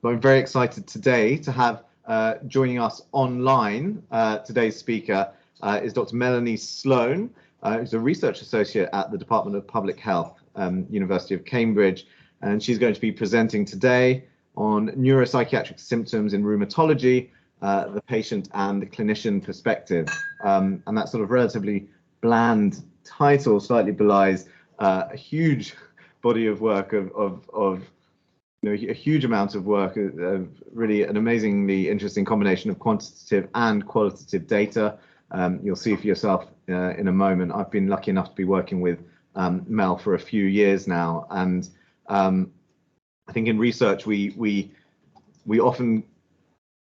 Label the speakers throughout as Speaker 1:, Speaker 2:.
Speaker 1: But I'm very excited today to have joining us online. Today's speaker is Dr. Melanie Sloan, who's a research associate at the Department of Public Health, University of Cambridge, and she's going to be presenting today on neuropsychiatric symptoms in rheumatology, the patient and the clinician perspective. And that sort of relatively bland title slightly belies a huge body of work of a huge amount of work, really an amazingly interesting combination of quantitative and qualitative data. You'll see for yourself in a moment. I've been lucky enough to be working with Mel for a few years now, and I think in research we often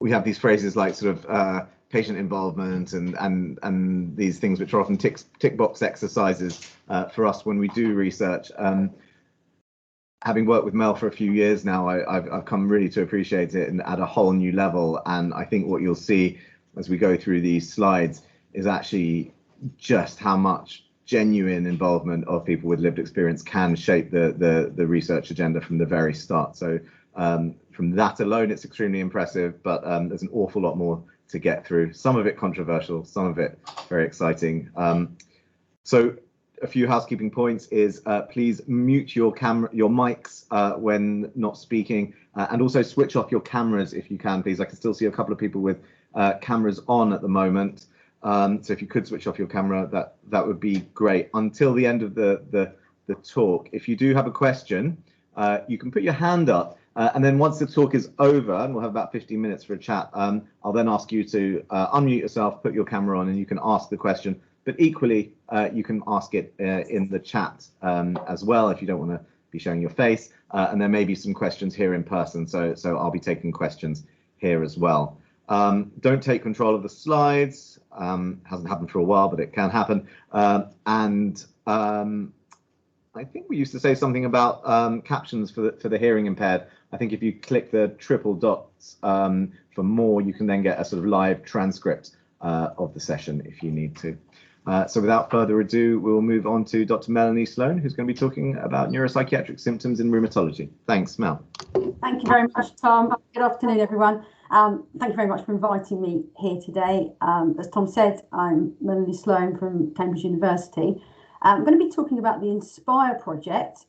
Speaker 1: have these phrases like sort of patient involvement and these things which are often tick box exercises for us when we do research. Having worked with Mel for a few years now, I've come really to appreciate it and at a whole new level. And I think what you'll see as we go through these slides is actually just how much genuine involvement of people with lived experience can shape the research agenda from the very start. So from that alone, it's extremely impressive, but there's an awful lot more to get through. Some of it controversial, some of it very exciting. So a few housekeeping points is please mute your mics when not speaking, and also switch off your cameras if you can, please. I can still see a couple of people with cameras on at the moment. So if you could switch off your camera, that would be great. Until the end of the talk, if you do have a question, you can put your hand up, and then once the talk is over, and we'll have about 15 minutes for a chat, I'll then ask you to unmute yourself, put your camera on, and you can ask the question. But equally, you can ask it in the chat as well if you don't want to be showing your face. And there may be some questions here in person, so I'll be taking questions here as well. Don't take control of the slides. Hasn't happened for a while, but it can happen. And I think we used to say something about captions for the hearing impaired. I think if you click the triple dots for more, you can then get a sort of live transcript of the session if you need to. So without further ado, we'll move on to Dr. Melanie Sloan, who's going to be talking about neuropsychiatric symptoms in rheumatology. Thanks, Mel.
Speaker 2: Thank you very much, Tom. Good afternoon, everyone. Thank you very much for inviting me here today. As Tom said, I'm Melanie Sloan from Cambridge University. I'm going to be talking about the INSPIRE project.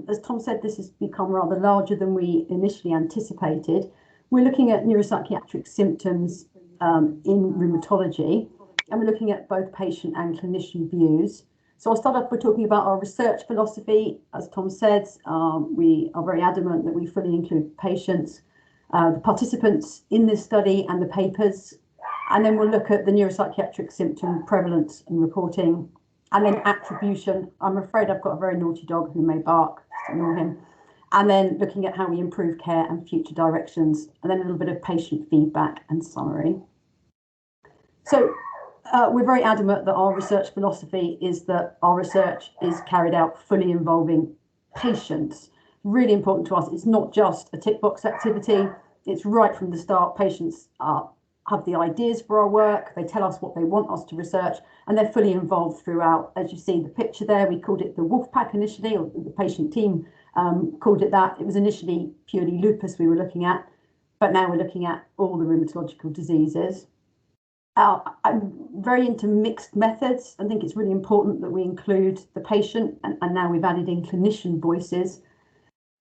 Speaker 2: As Tom said, this has become rather larger than we initially anticipated. We're looking at neuropsychiatric symptoms in rheumatology, and we're looking at both patient and clinician views. So I'll start off by talking about our research philosophy. As Tom said, we are very adamant that we fully include patients, the participants in this study and the papers. And then we'll look at the neuropsychiatric symptom prevalence and reporting, and then attribution. I'm afraid I've got a very naughty dog who may bark, just ignore him. And then looking at how we improve care and future directions, and then a little bit of patient feedback and summary. So we're very adamant that our research philosophy is that our research is carried out fully involving patients. Really important to us. It's not just a tick box activity. It's right from the start. Patients have the ideas for our work. They tell us what they want us to research, and they're fully involved throughout. As you see the picture there, we called it the wolf pack initially, or the patient team called it that. It was initially purely lupus we were looking at, but now we're looking at all the rheumatological diseases. I'm very into mixed methods. I think it's really important that we include the patient, and now we've added in clinician voices.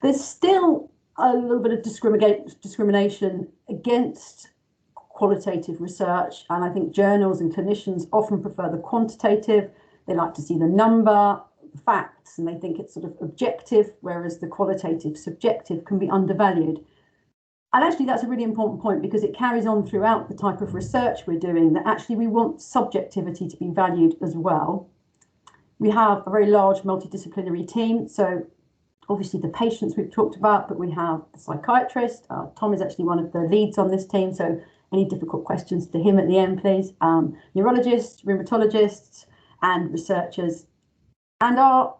Speaker 2: There's still a little bit of discrimination against qualitative research, and I think journals and clinicians often prefer the quantitative. They like to see the number, the facts, and they think it's sort of objective, whereas the qualitative, subjective can be undervalued. And actually, that's a really important point because it carries on throughout the type of research we're doing, that actually we want subjectivity to be valued as well. We have a very large multidisciplinary team. So obviously the patients we've talked about, but we have the psychiatrist. Tom is actually one of the leads on this team. So any difficult questions to him at the end, please. Neurologists, rheumatologists, and researchers. And our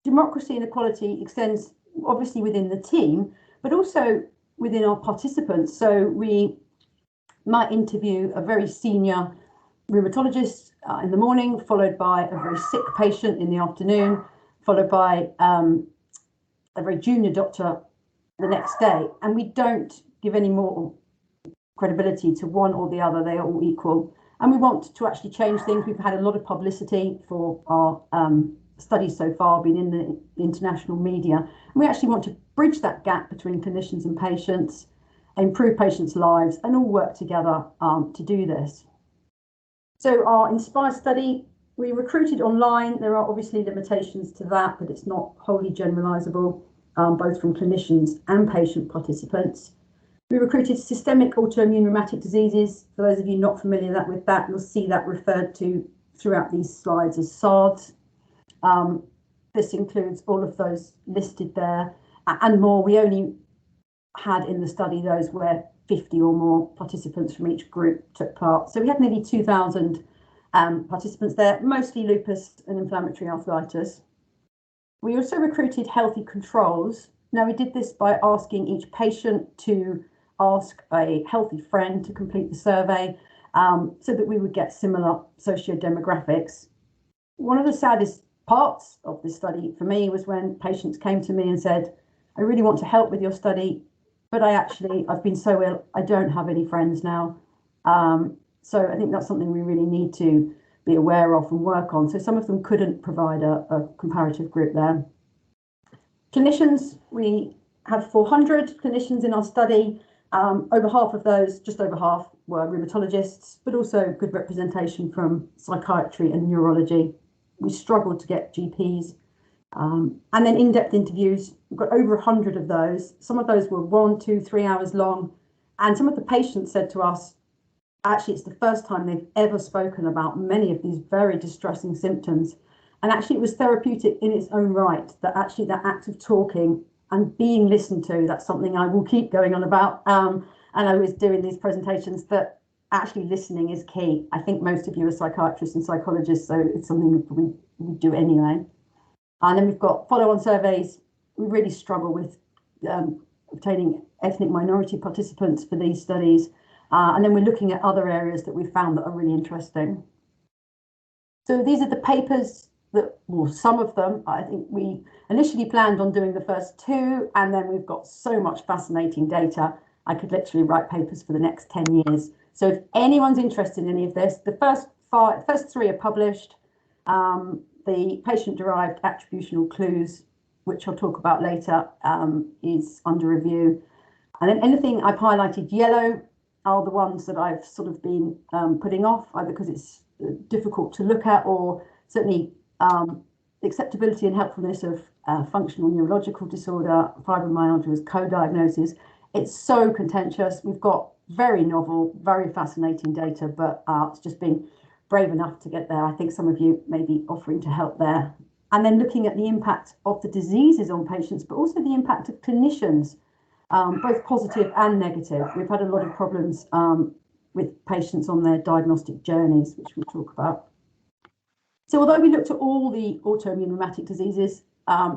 Speaker 2: democracy and equality extends obviously within the team, but also within our participants. So we might interview a very senior rheumatologist in the morning, followed by a very sick patient in the afternoon, followed by a very junior doctor the next day. And we don't give any more credibility to one or the other. They are all equal. And we want to actually change things. We've had a lot of publicity for our studies so far, been in the international media. And we actually want to bridge that gap between clinicians and patients, improve patients' lives, and all work together to do this. So our INSPIRE study, we recruited online. There are obviously limitations to that, but it's not wholly generalizable, both from clinicians and patient participants. We recruited systemic autoimmune rheumatic diseases. For those of you not familiar with that, you'll see that referred to throughout these slides as SARDs. This includes all of those listed there and more. We only had in the study those where 50 or more participants from each group took part. So we had nearly 2,000 participants there, mostly lupus and inflammatory arthritis. We also recruited healthy controls. Now, we did this by asking each patient to ask a healthy friend to complete the survey so that we would get similar socio-demographics. One of the saddest parts of this study for me was when patients came to me and said, I really want to help with your study, but I've been so ill, I don't have any friends now. So I think that's something we really need to be aware of and work on. So some of them couldn't provide a comparative group there. Clinicians, we have 400 clinicians in our study. Over half of those, just over half, were rheumatologists, but also good representation from psychiatry and neurology. We struggled to get GPs. And then in-depth interviews, we've got over 100 of those. Some of those were 1, 2, 3 hours long. And some of the patients said to us, actually, it's the first time they've ever spoken about many of these very distressing symptoms. And actually, it was therapeutic in its own right, that actually that act of talking and being listened to, that's something I will keep going on about. And I was doing these presentations, that actually listening is key. I think most of you are psychiatrists and psychologists, so it's something we do anyway. And then we've got follow-on surveys. We really struggle with obtaining ethnic minority participants for these studies. And then we're looking at other areas that we've found that are really interesting. So these are the papers that, well, some of them, I think we initially planned on doing the first 2, and then we've got so much fascinating data. I could literally write papers for the next 10 years. So if anyone's interested in any of this, the first 3 are published. The patient-derived attributional clues, which I'll talk about later, is under review. And then anything I've highlighted yellow are the ones that I've sort of been putting off, either because it's difficult to look at, or certainly the acceptability and helpfulness of functional neurological disorder, fibromyalgia as co-diagnosis. It's so contentious. We've got very novel, very fascinating data, but it's just being brave enough to get there. I think some of you may be offering to help there. And then looking at the impact of the diseases on patients, but also the impact of clinicians, both positive and negative. We've had a lot of problems with patients on their diagnostic journeys, which we'll talk about. So although we looked at all the autoimmune rheumatic diseases,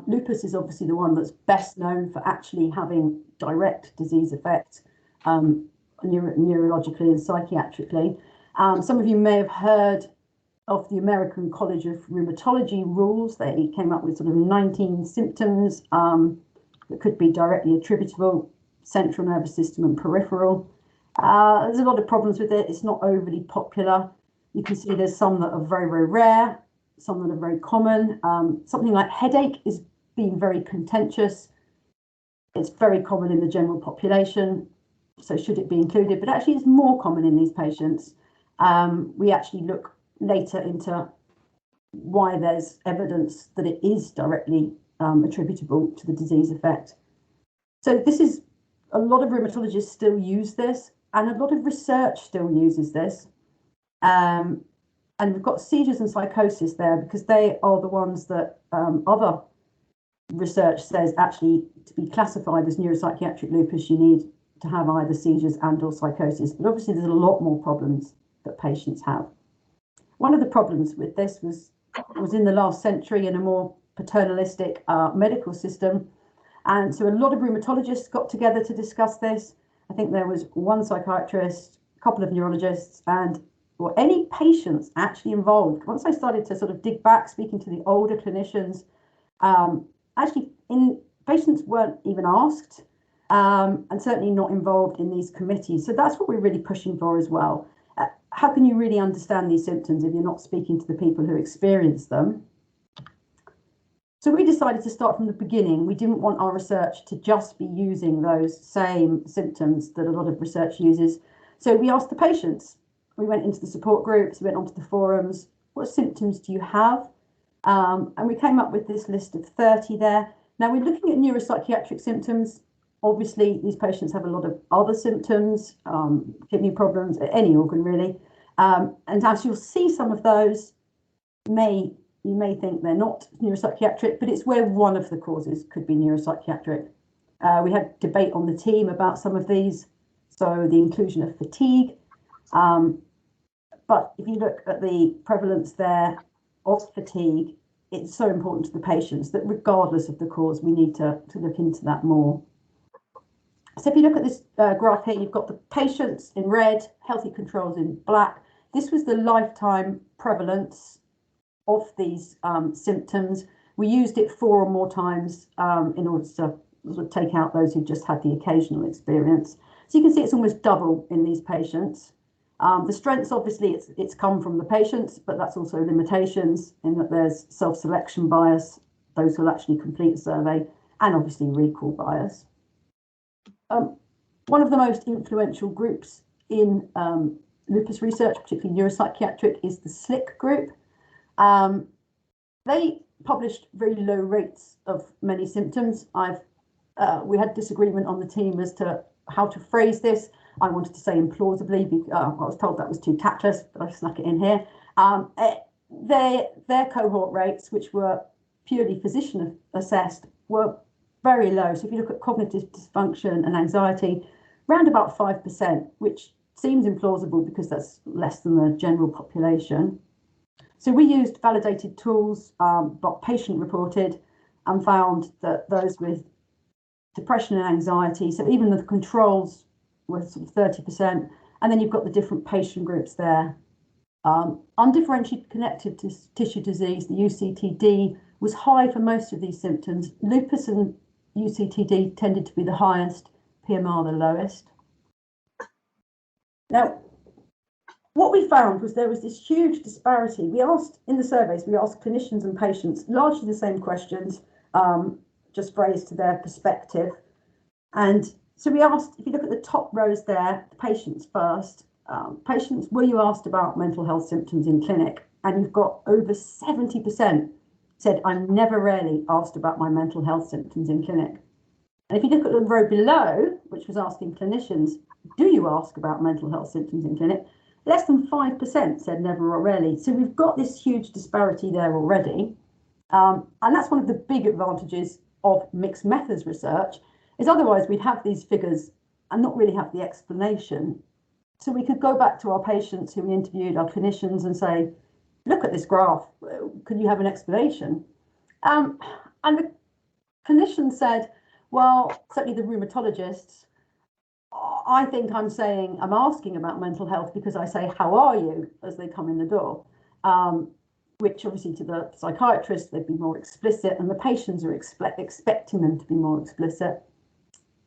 Speaker 2: lupus is obviously the one that's best known for actually having direct disease effect neurologically and psychiatrically. Some of you may have heard of the American College of Rheumatology rules. They came up with sort of 19 symptoms that could be directly attributable, central nervous system and peripheral. There's a lot of problems with it. It's not overly popular. You can see there's some that are very, very rare, some that are very common. Something like headache is being very contentious. It's very common in the general population, so should it be included? But actually it's more common in these patients. We actually look later into why there's evidence that it is directly attributable to the disease effect. So this is, a lot of rheumatologists still use this, and a lot of research still uses this. And we've got seizures and psychosis there because they are the ones that other research says actually to be classified as neuropsychiatric lupus, you need to have either seizures and or psychosis. But obviously there's a lot more problems that patients have. One of the problems with this was in the last century in a more paternalistic medical system. And so a lot of rheumatologists got together to discuss this. I think there was one psychiatrist, a couple of neurologists, and any patients actually involved. Once I started to sort of dig back, speaking to the older clinicians, actually patients weren't even asked. and certainly not involved in these committees. So that's what we're really pushing for as well. How can you really understand these symptoms if you're not speaking to the people who experience them? So we decided to start from the beginning. We didn't want our research to just be using those same symptoms that a lot of research uses. So we asked the patients. We went into the support groups, we went onto the forums. What symptoms do you have? And we came up with this list of 30 there. Now we're looking at neuropsychiatric symptoms. Obviously, these patients have a lot of other symptoms, kidney problems, any organ really. And as you'll see, some of those you may think they're not neuropsychiatric, but it's where one of the causes could be neuropsychiatric. We had debate on the team about some of these, so the inclusion of fatigue. But if you look at the prevalence there of fatigue, it's so important to the patients that regardless of the cause, we need to look into that more. So if you look at this graph here, you've got the patients in red, healthy controls in black. This was the lifetime prevalence of these symptoms. We used it 4 or more times in order to sort of take out those who just had the occasional experience. So you can see it's almost double in these patients. The strengths, obviously, it's come from the patients, but that's also limitations in that there's self-selection bias, those who will actually complete the survey, and obviously recall bias. One of the most influential groups in lupus research, particularly neuropsychiatric, is the SLIC group. They published very low rates of many symptoms. We had disagreement on the team as to how to phrase this. I wanted to say implausibly, because I was told that was too tactless, but I snuck it in here. Their cohort rates, which were purely physician assessed, were very low. So if you look at cognitive dysfunction and anxiety, around about 5%, which seems implausible because that's less than the general population. So we used validated tools, but patient reported, and found that those with depression and anxiety, so even the controls were sort of 30%, and then you've got the different patient groups there. Undifferentiated connective tissue disease, the UCTD, was high for most of these symptoms. Lupus and UCTD tended to be the highest, PMR the lowest. Now, what we found was there was this huge disparity. We asked, in the surveys, we asked clinicians and patients largely the same questions, just phrased to their perspective. And so we asked, if you look at the top rows there, the patients first, patients, were you asked about mental health symptoms in clinic? And you've got over 70% said, I'm never really asked about my mental health symptoms in clinic. And if you look at the row below, which was asking clinicians, do you ask about mental health symptoms in clinic? Less than 5% said never or rarely. So we've got this huge disparity there already. And that's one of the big advantages of mixed methods research, is otherwise we'd have these figures and not really have the explanation. So we could go back to our patients who we interviewed, our clinicians, and say, look at this graph, could you have an explanation? And the clinician said, well, certainly the rheumatologists, I think I'm asking about mental health because I say, how are you, as they come in the door, which obviously to the psychiatrist, they'd be more explicit, and the patients are expecting them to be more explicit.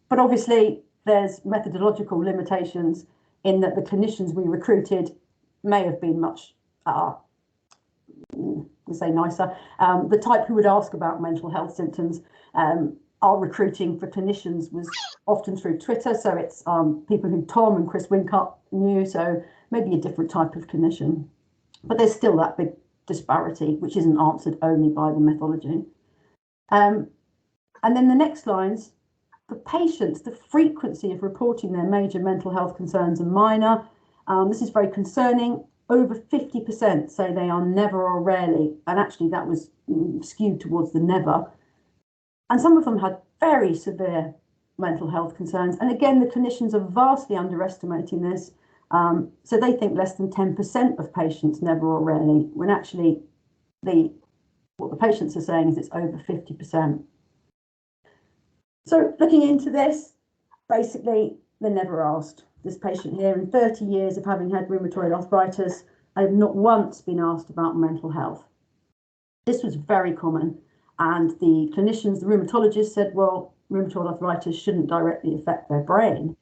Speaker 2: But obviously there's methodological limitations in that the clinicians we recruited may have been much, we'll say nicer, the type who would ask about mental health symptoms. Our recruiting for clinicians was often through Twitter, so it's people who Tom and Chris Wincott knew, so maybe a different type of clinician. But there's still that big disparity, which isn't answered only by the methodology. And then the next lines, for patients, the frequency of reporting their major mental health concerns and minor. This is very concerning. Over 50% say they are never or rarely, and actually that was skewed towards the never. And some of them had very severe mental health concerns. And again, the clinicians are vastly underestimating this. So they think less than 10% of patients never or rarely, when actually what the patients are saying is it's over 50%. So looking into this, basically, they're never asked. This patient here, in 30 years of having had rheumatoid arthritis, I have not once been asked about mental health. This was very common. And the clinicians, the rheumatologists said, well, rheumatoid arthritis shouldn't directly affect their brain.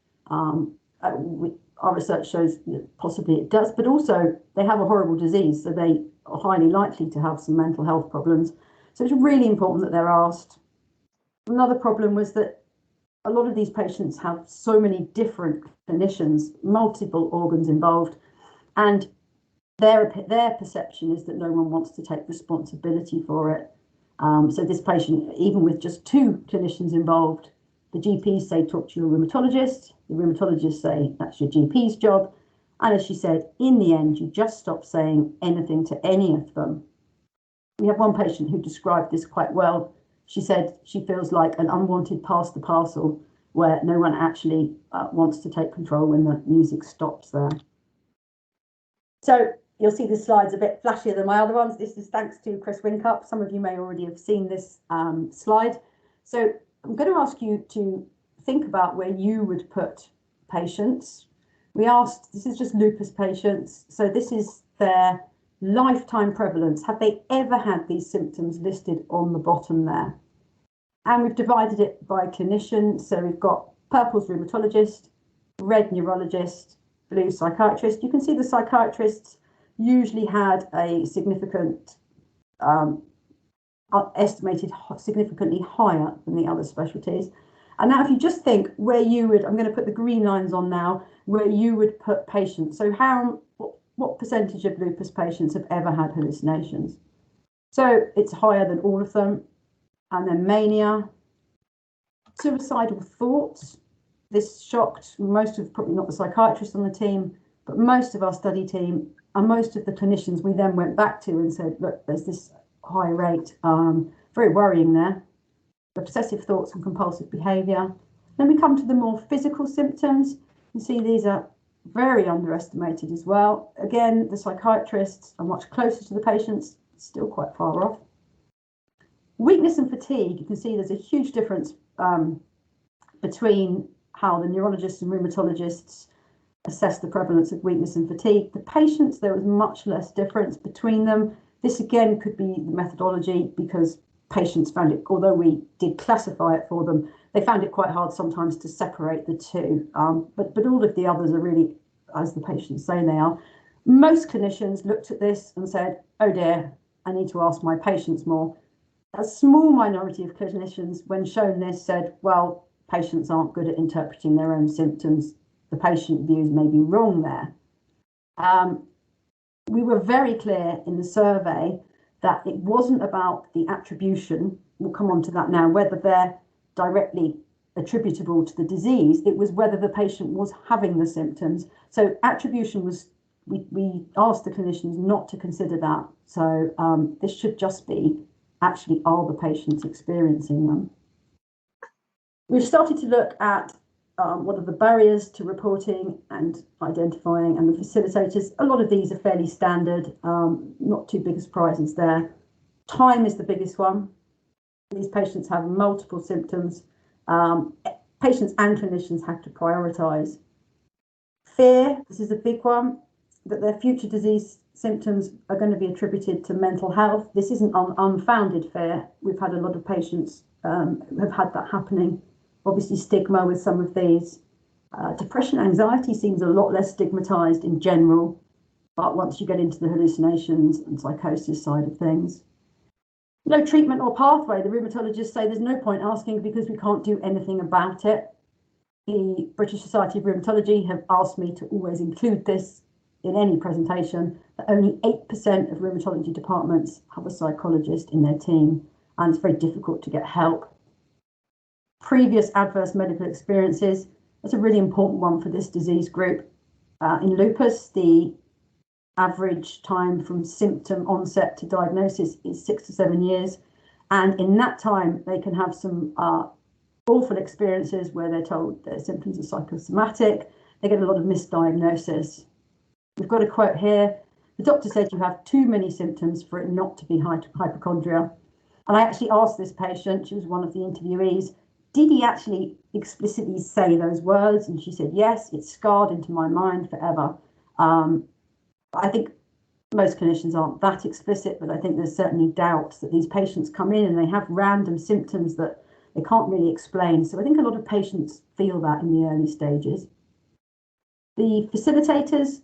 Speaker 2: Our research shows that possibly it does, but also they have a horrible disease, so they are highly likely to have some mental health problems. So it's really important that they're asked. Another problem was that a lot of these patients have so many different clinicians, multiple organs involved, and their perception is that no one wants to take responsibility for it. So this patient, even with just 2 clinicians involved, the GPs say talk to your rheumatologist, the rheumatologists say that's your GP's job, and as she said, in the end you just stop saying anything to any of them. We have one patient who described this quite well. She said she feels like an unwanted pass the parcel where no one actually wants to take control when the music stops there. So you'll see the slide's a bit flashier than my other ones. This is thanks to Chris Wincup. Some of you may already have seen this slide. So I'm going to ask you to think about where you would put patients. We asked, this is just lupus patients, so this is their lifetime prevalence. Have they ever had these symptoms listed on the bottom there? And we've divided it by clinician. So we've got purple's rheumatologist, red neurologist, blue psychiatrist. You can see the psychiatrists usually had a significant, estimated significantly higher than the other specialties. And now if you just think where you would, I'm going to put the green lines on now, where you would put patients. So what percentage of lupus patients have ever had hallucinations? So it's higher than all of them. And then mania, suicidal thoughts. This shocked most of, probably not the psychiatrists on the team, but most of our study team and most of the clinicians we then went back to and said, look, there's this high rate, very worrying there. Obsessive thoughts and compulsive behaviour. Then we come to the more physical symptoms. You see these are very underestimated as well. Again, the psychiatrists are much closer to the patients, still quite far off. Weakness and fatigue, you can see there's a huge difference between how the neurologists and rheumatologists assess the prevalence of weakness and fatigue. The patients, there was much less difference between them. This again could be the methodology, because patients found it, although we did classify it for them, they found it quite hard sometimes to separate the two. But all of the others are really, as the patients say they are. Most clinicians looked at this and said, oh dear, I need to ask my patients more. A small minority of clinicians, when shown this, said, well, patients aren't good at interpreting their own symptoms. The patient views may be wrong there. We were very clear in the survey that it wasn't about the attribution, we'll come on to that now, whether they're directly attributable to the disease, it was whether the patient was having the symptoms. So attribution was, we asked the clinicians not to consider that. So this should just be, actually, are the patients experiencing them? We've started to look at what are the barriers to reporting and identifying, and the facilitators. A lot of these are fairly standard, not too big surprises there. Time is the biggest one. These patients have multiple symptoms. Patients and clinicians have to prioritise. Fear, this is a big one, that their future disease symptoms are going to be attributed to mental health. This isn't unfounded fear. We've had a lot of patients who have had that happening. Obviously stigma with some of these. Depression, anxiety seems a lot less stigmatized in general, but once you get into the hallucinations and psychosis side of things. No treatment or pathway. The rheumatologists say there's no point asking because we can't do anything about it. The British Society of Rheumatology have asked me to always include this in any presentation, that only 8% of rheumatology departments have a psychologist in their team, and it's very difficult to get help. Previous adverse medical experiences, that's a really important one for this disease group. In lupus, the average time from symptom onset to diagnosis is 6 to 7 years. And in that time, they can have some awful experiences where they're told their symptoms are psychosomatic. They get a lot of misdiagnosis. We've got a quote here. The doctor said you have too many symptoms for it not to be hypochondria. And I actually asked this patient, she was one of the interviewees, did he actually explicitly say those words? And she said, yes, it's scarred into my mind forever. I think most clinicians aren't that explicit, but I think there's certainly doubts that these patients come in and they have random symptoms that they can't really explain. So I think a lot of patients feel that in the early stages. The facilitators,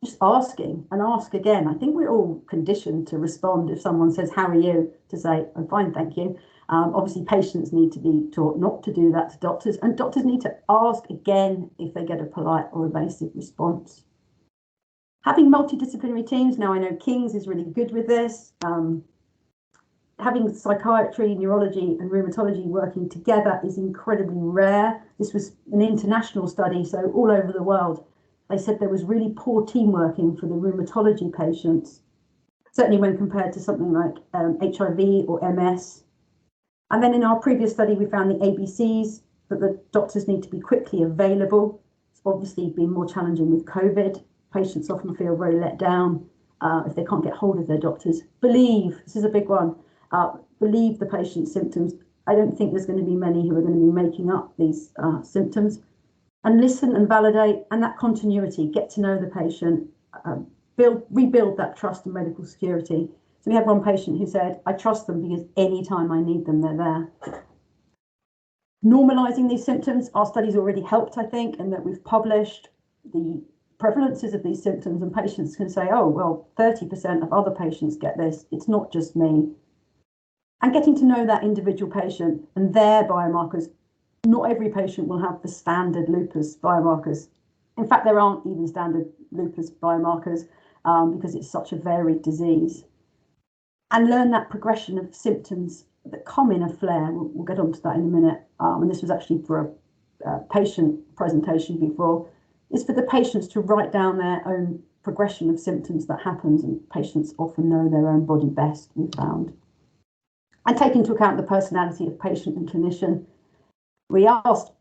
Speaker 2: just asking and ask again. I think we're all conditioned to respond if someone says, "How are you?" to say, "I'm fine, thank you." Obviously, patients need to be taught not to do that to doctors, and doctors need to ask again if they get a polite or evasive response. Having multidisciplinary teams, now I know King's is really good with this. Having psychiatry, neurology and rheumatology working together is incredibly rare. This was an international study, so all over the world. They said there was really poor team working for the rheumatology patients, certainly when compared to something like HIV or MS. And then in our previous study, we found the ABCs, that the doctors need to be quickly available. It's obviously been more challenging with COVID. Patients often feel very let down if they can't get hold of their doctors. Believe, this is a big one, believe the patient's symptoms. I don't think there's going to be many who are going to be making up these symptoms. And listen and validate, and that continuity, get to know the patient, rebuild that trust and medical security. So we had one patient who said, "I trust them because anytime I need them, they're there." Normalising these symptoms, our studies already helped, I think, and that we've published the prevalences of these symptoms, and patients can say, "Oh, well, 30% of other patients get this, it's not just me." And getting to know that individual patient and their biomarkers. Not every patient will have the standard lupus biomarkers. In fact, there aren't even standard lupus biomarkers because it's such a varied disease. And learn that progression of symptoms that come in a flare. We'll get onto that in a minute. And this was actually for a patient presentation before. Is for the patients to write down their own progression of symptoms that happens, and patients often know their own body best, we found. And take into account the personality of patient and clinician. We asked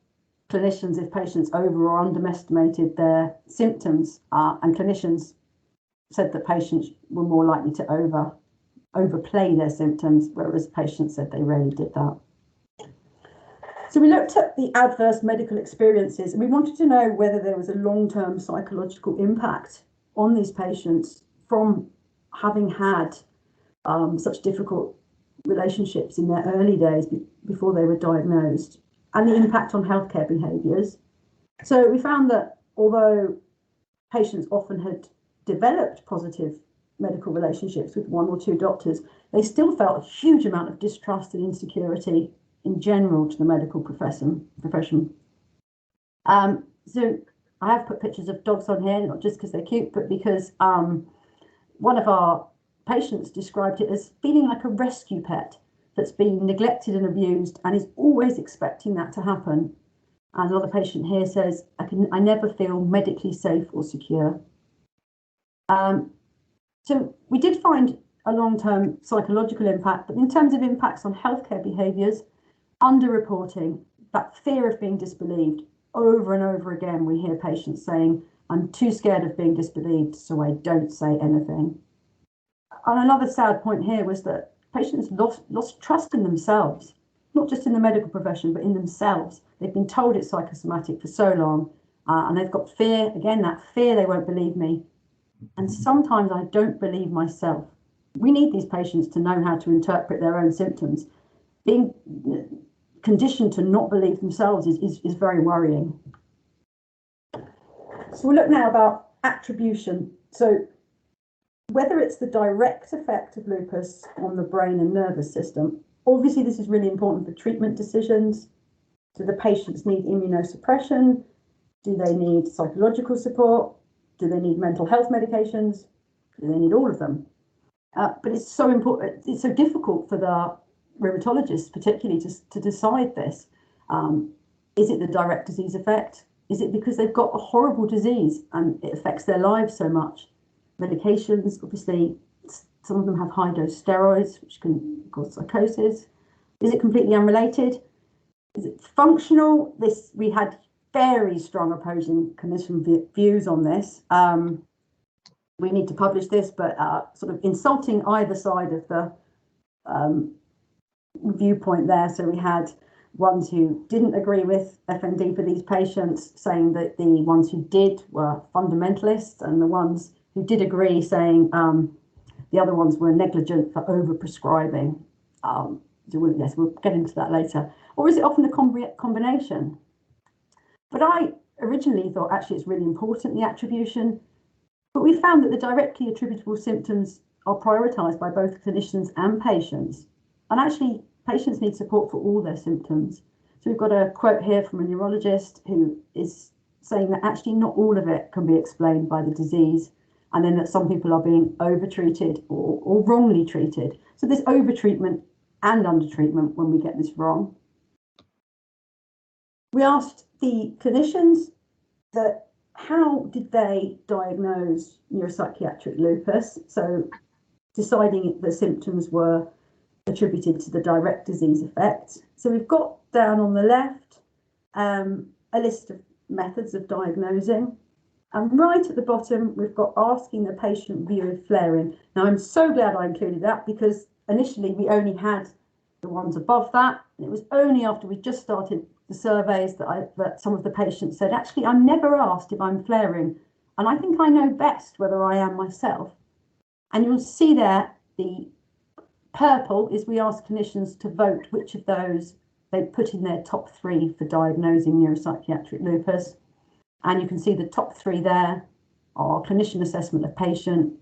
Speaker 2: clinicians if patients over or underestimated their symptoms, and clinicians said that patients were more likely to overplay their symptoms, whereas patients said they rarely did that. So we looked at the adverse medical experiences, and we wanted to know whether there was a long-term psychological impact on these patients from having had such difficult relationships in their early days before they were diagnosed, and the impact on healthcare behaviours. So we found that although patients often had developed positive medical relationships with one or two doctors, they still felt a huge amount of distrust and insecurity in general to the medical profession. So I have put pictures of dogs on here, not just because they're cute, but because one of our patients described it as feeling like a rescue pet that's been neglected and abused and is always expecting that to happen. And another patient here says, I never feel medically safe or secure. So we did find a long-term psychological impact, but in terms of impacts on healthcare behaviours, underreporting, that fear of being disbelieved. Over and over again, we hear patients saying, "I'm too scared of being disbelieved, so I don't say anything." And another sad point here was that patients lost trust in themselves, not just in the medical profession, but in themselves. They've been told it's psychosomatic for so long, and they've got fear, again, that fear they won't believe me. And sometimes I don't believe myself. We need these patients to know how to interpret their own symptoms. Being conditioned to not believe themselves is very worrying. So we'll look now about attribution. So whether it's the direct effect of lupus on the brain and nervous system, obviously this is really important for treatment decisions. Do the patients need immunosuppression? Do they need psychological support? Do they need mental health medications? Do they need all of them? But it's so important, it's so difficult for the rheumatologists particularly to decide this. Is it the direct disease effect? Is it because they've got a horrible disease and it affects their lives so much? Medications, obviously, some of them have high dose steroids, which can cause psychosis. Is it completely unrelated? Is it functional? We had very strong opposing clinician views on this. We need to publish this, but sort of insulting either side of the viewpoint there. So we had ones who didn't agree with FND for these patients, saying that the ones who did were fundamentalists, and the ones who did agree saying the other ones were negligent for over-prescribing. yes, we'll get into that later. Or is it often a combination? But I originally thought actually it's really important, the attribution, but we found that the directly attributable symptoms are prioritised by both clinicians and patients. And actually, patients need support for all their symptoms. So we've got a quote here from a neurologist who is saying that actually not all of it can be explained by the disease, and then that some people are being overtreated or wrongly treated. So there's overtreatment and undertreatment when we get this wrong. We asked the clinicians that how did they diagnose neuropsychiatric lupus? So deciding if the symptoms were attributed to the direct disease effect. So we've got down on the left a list of methods of diagnosing. And right at the bottom, we've got asking the patient view of flaring. Now, I'm so glad I included that because initially we only had the ones above that. And it was only after we just started the surveys that some of the patients said, actually, I'm never asked if I'm flaring. And I think I know best whether I am myself. And you'll see there, the purple is we ask clinicians to vote which of those they put in their top 3 for diagnosing neuropsychiatric lupus. And you can see the top 3 there are clinician assessment of patient,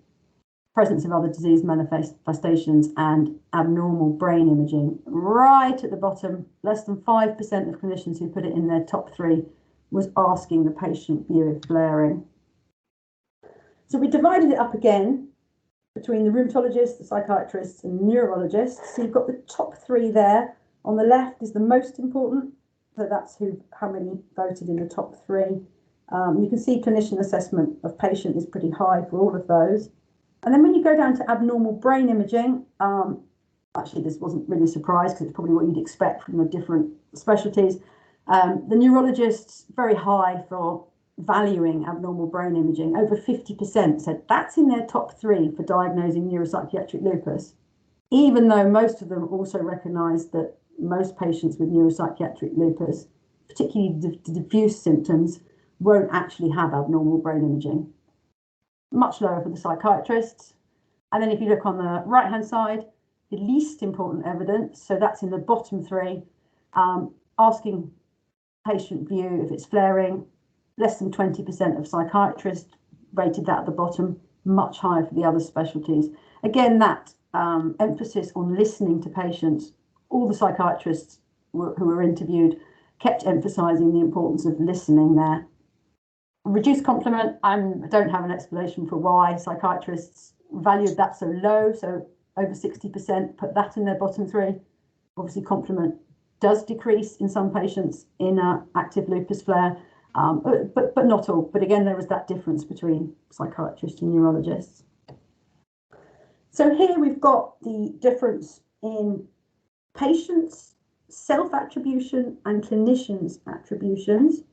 Speaker 2: presence of other disease manifestations, and abnormal brain imaging. Right at the bottom, less than 5% of clinicians who put it in their top 3 was asking the patient view of flaring. So we divided it up again between the rheumatologists, the psychiatrists, and neurologists. So you've got the top 3 there. On the left is the most important, so that's how many voted in the top 3. You can see clinician assessment of patient is pretty high for all of those. And then when you go down to abnormal brain imaging, actually this wasn't really a surprise because it's probably what you'd expect from the different specialties. The neurologists, very high for valuing abnormal brain imaging. Over 50% said that's in their top 3 for diagnosing neuropsychiatric lupus, even though most of them also recognised that most patients with neuropsychiatric lupus, particularly diffuse symptoms, won't actually have abnormal brain imaging. Much lower for the psychiatrists. And then if you look on the right-hand side, the least important evidence, so that's in the bottom 3, asking patient view if it's flaring, less than 20% of psychiatrists rated that at the bottom, much higher for the other specialties. Again, that emphasis on listening to patients, all the psychiatrists who were interviewed kept emphasising the importance of listening there. Reduced complement, I don't have an explanation for why psychiatrists valued that so low, so over 60% put that in their bottom 3. Obviously, complement does decrease in some patients in active lupus flare, but not all. But again, there was that difference between psychiatrists and neurologists. So here we've got the difference in patients' self-attribution and clinicians' attributions.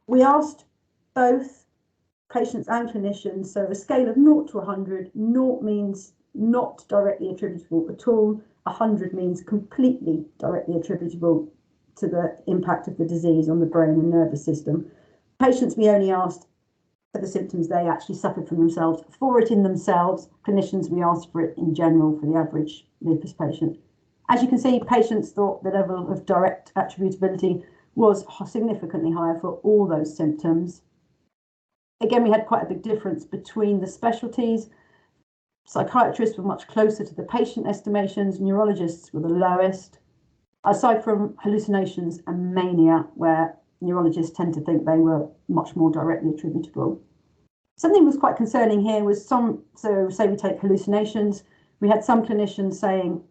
Speaker 2: We asked both patients and clinicians, so a scale of 0 to 100, 0 means not directly attributable at all, 100 means completely directly attributable to the impact of the disease on the brain and nervous system. Patients, we only asked for the symptoms they actually suffered from themselves. For it in themselves, clinicians, we asked for it in general for the average lupus patient. As you can see, patients thought the level of direct attributability was significantly higher for all those symptoms. Again, we had quite a big difference between the specialties. Psychiatrists were much closer to the patient estimations, neurologists were the lowest, aside from hallucinations and mania, where neurologists tend to think they were much more directly attributable. Something was quite concerning here was so say we take hallucinations, we had some clinicians saying,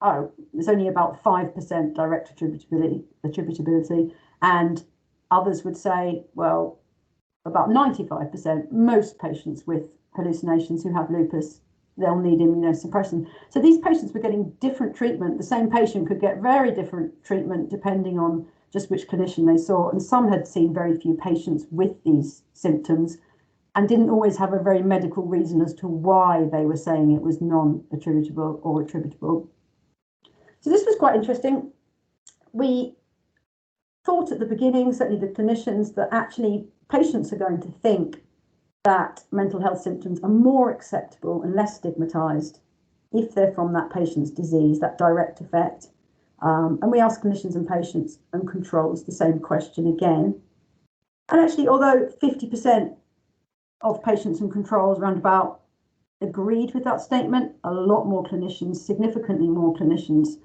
Speaker 2: oh, there's only about 5% direct attributability, and others would say, well, about 95%. Most patients with hallucinations who have lupus, they'll need immunosuppression. So these patients were getting different treatment. The same patient could get very different treatment depending on just which clinician they saw, and some had seen very few patients with these symptoms and didn't always have a very medical reason as to why they were saying it was non-attributable or attributable. So this was quite interesting. We thought at the beginning, certainly the clinicians, that actually patients are going to think that mental health symptoms are more acceptable and less stigmatized if they're from that patient's disease, that direct effect. And we ask clinicians and patients and controls the same question again. And actually, although 50% of patients and controls roundabout agreed with that statement, a lot more clinicians, significantly more clinicians,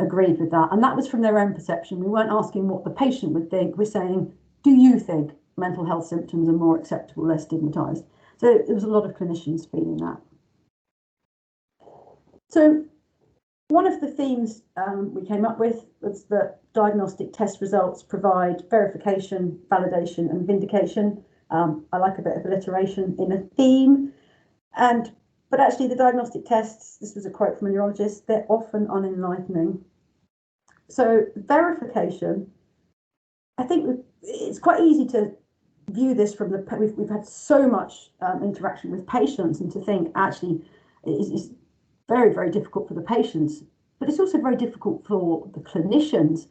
Speaker 2: agreed with that. And that was from their own perception. We weren't asking what the patient would think. We're saying, do you think mental health symptoms are more acceptable, less stigmatized? So there was a lot of clinicians feeling that. So one of the themes we came up with was that diagnostic test results provide verification, validation, and vindication. I like a bit of alliteration in a theme. But actually the diagnostic tests, this was a quote from a neurologist, they're often unenlightening. So verification, I think it's quite easy to view this from we've had so much interaction with patients, and to think actually it's very, very difficult for the patients, but it's also very difficult for the clinicians.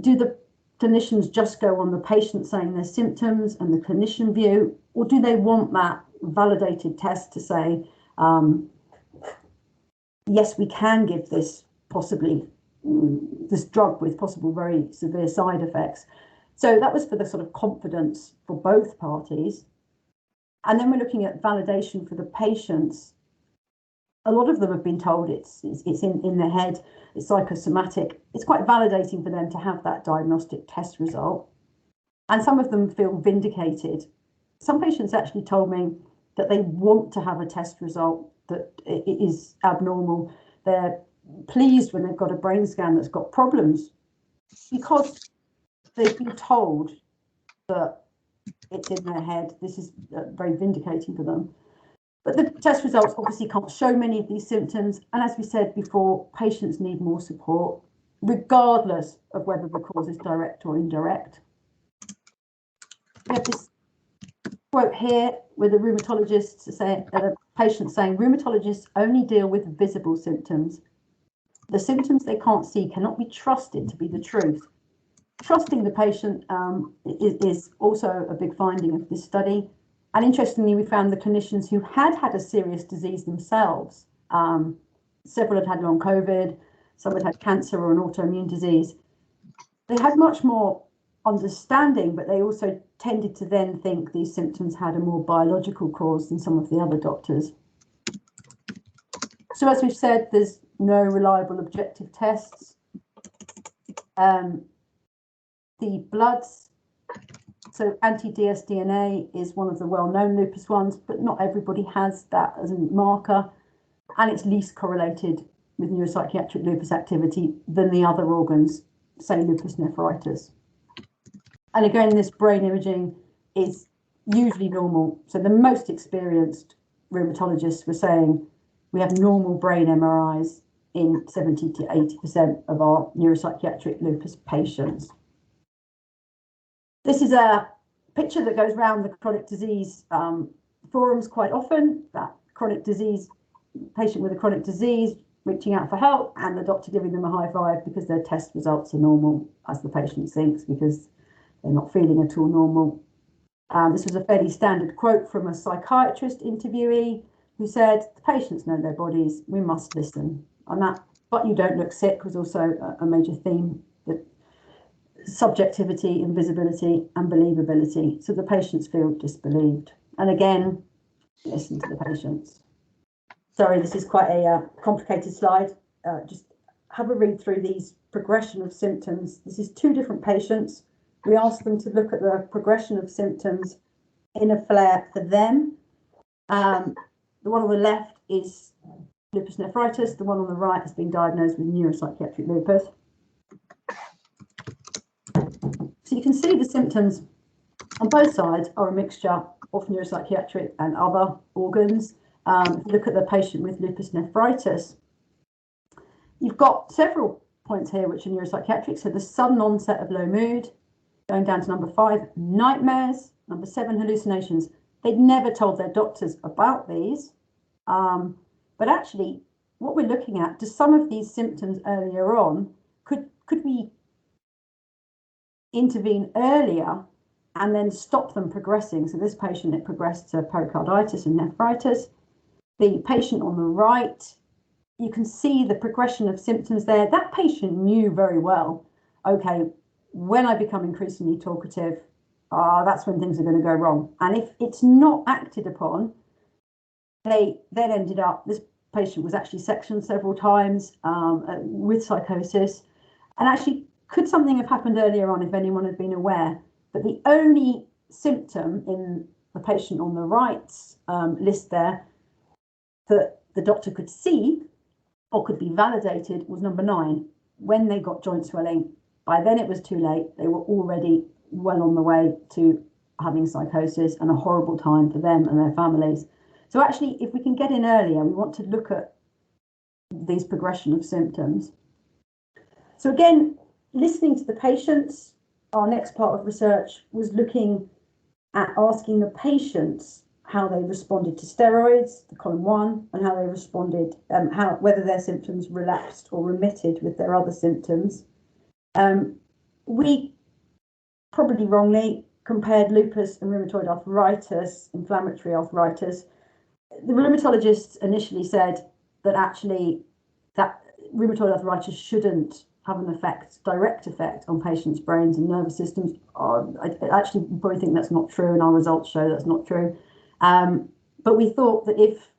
Speaker 2: Do the clinicians just go on the patient saying their symptoms and the clinician view, or do they want that validated test to say, yes, we can give this this drug with possible very severe side effects? So that was for the sort of confidence for both parties. And then we're looking at validation for the patients. A lot of them have been told it's in their head, it's psychosomatic. It's quite validating for them to have that diagnostic test result. And some of them feel vindicated. Some patients actually told me that they want to have a test result that it is abnormal. They're pleased when they've got a brain scan that's got problems, because they've been told that it's in their head. This is very vindicating for them. But the test results obviously can't show many of these symptoms. And as we said before, patients need more support, regardless of whether the cause is direct or indirect. We have this quote here with a rheumatologist saying, a patient saying, rheumatologists only deal with visible symptoms. The symptoms they can't see cannot be trusted to be the truth. Trusting the patient is also a big finding of this study. And interestingly, we found the clinicians who had a serious disease themselves, several had long COVID, some had cancer or an autoimmune disease, they had much more understanding, but they also tended to then think these symptoms had a more biological cause than some of the other doctors. So as we've said, there's no reliable objective tests. The bloods, so anti-dsDNA is one of the well-known lupus ones, but not everybody has that as a marker, and it's least correlated with neuropsychiatric lupus activity than the other organs, say lupus nephritis. And again, this brain imaging is usually normal. So the most experienced rheumatologists were saying we have normal brain MRIs in 70 to 80% of our neuropsychiatric lupus patients. This is a picture that goes around the chronic disease forums quite often, that chronic disease, patient with a chronic disease reaching out for help and the doctor giving them a high five because their test results are normal, as the patient thinks, because they're not feeling at all normal. This was a fairly standard quote from a psychiatrist interviewee who said, the patients know their bodies, we must listen. And that, but you don't look sick was also a major theme, that subjectivity, invisibility and believability. So the patients feel disbelieved. And again, listen to the patients. Sorry, this is quite a complicated slide. Just have a read through these progression of symptoms. This is two different patients. We asked them to look at the progression of symptoms in a flare for them. The one on the left is lupus nephritis. The one on the right has been diagnosed with neuropsychiatric lupus. So you can see the symptoms on both sides are a mixture of neuropsychiatric and other organs. If you look at the patient with lupus nephritis, you've got several points here which are neuropsychiatric. So the sudden onset of low mood, going down to number 5, nightmares, number 7, hallucinations. They'd never told their doctors about these, but actually what we're looking at, do some of these symptoms earlier on, could we intervene earlier and then stop them progressing? So this patient, it progressed to pericarditis and nephritis. The patient on the right you can see the progression of symptoms there. That patient knew very well, okay, when I become increasingly talkative, that's when things are going to go wrong. And if it's not acted upon, they then ended up, this patient was actually sectioned several times with psychosis. And actually, could something have happened earlier on if anyone had been aware? But the only symptom in the patient on the right list there that the doctor could see or could be validated was number 9, when they got joint swelling. By then it was too late. They were already well on the way to having psychosis, and a horrible time for them and their families. So actually, if we can get in earlier, we want to look at these progression of symptoms. So again, listening to the patients, our next part of research was looking at asking the patients how they responded to steroids, the column 1, and how they responded, whether their symptoms relapsed or remitted with their other symptoms. We probably wrongly compared lupus and rheumatoid arthritis, inflammatory arthritis. The rheumatologists initially said that actually that rheumatoid arthritis shouldn't have an direct effect on patients' brains and nervous systems. I actually probably think that's not true, and our results show that's not true. But we thought that if